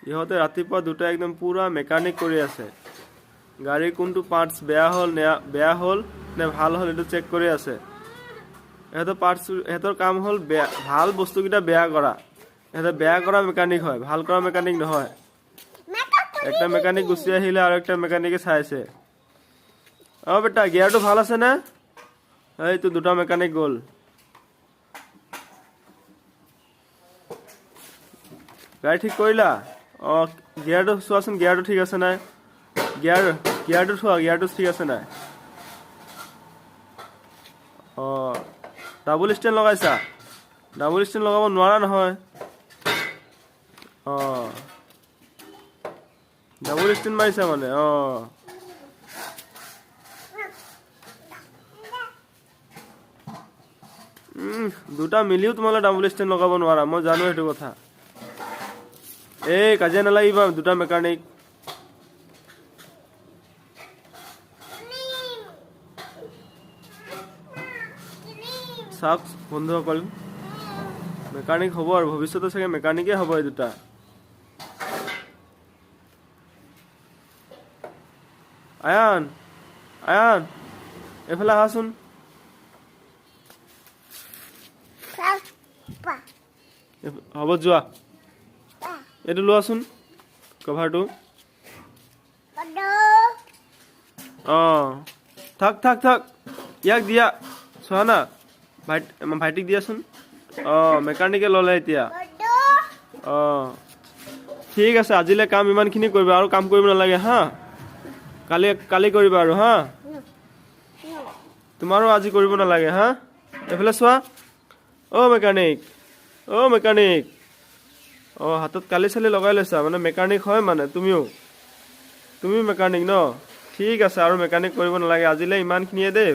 ইহঁতে ৰাতিপুৱা দুটা একদম পুৰা মেকানিক কৰি আছে। গাড়ীৰ কোনটো পাৰ্টছ বেয়া হ'ল নে ভাল হ'ল এইটো চেক কৰি আছে। এহঁতৰ কাম হ'ল ভাল বস্তুকেইটা বেয়া কৰা। এহঁতে বেয়া কৰা মেকানিক হয়, ভাল কৰা মেকানিক নহয়। একটা মেকানিক গুচি আহিলে আৰু একটা মেকানিকে চাইছে। বেটা গিয়াৰটো ভাল আছে নে? এইটো দুটা মেকানিক গ'ল। গাড়ী ঠিক কৰিলা? গিয়াৰটো চোৱাচোন, গিয়াৰটো ঠিক আছে নাই? গিয়াৰটো চোৱা, গিয়াৰটো ঠিক আছে নাই? ডাবল ষ্টেণ্ড লগাইছা? ডাবল ষ্টেণ্ড লগাব নোৱাৰা নহয়। ডাবল ষ্টেণ্ড মাৰিছা মানে? দুটা মিলিও তোমালোকে ডাবল ষ্টেণ্ড লগাব নোৱাৰা, মই জানো সেইটো কথা। এই কাজিয়া নালাগিবা দুটা মেকানিক। চাওক বন্ধুসকল, মেকানিক হ'ব আৰু ভৱিষ্যতে চাগে মেকানিকে হ'ব এই দুটা। আয়ান এইফালে আহাচোন। হ'ব যোৱা, এইটো লোৱাচোন কভাৰটো। থাক ইয়াক দিয়া, চোৱা না ভাইটিক দিয়াচোন। মেকানিকে ল'লে এতিয়া। ঠিক আছে, আজিলৈ কাম ইমানখিনি কৰিবা, আৰু কাম কৰিব নালাগে হা। কালি কৰিবা আৰু হা। তোমাৰো আজি কৰিব নালাগে হা। এইফালে চোৱা। মেকানিক হাতত কালি চালি লগাই লৈছা মানে মেকানিক হয় মানে তুমিও মেকানিক ন? ঠিক আছে, আৰু মেকানিক কৰিব নালাগে, আজিলৈ ইমানখিনিয়ে দেই।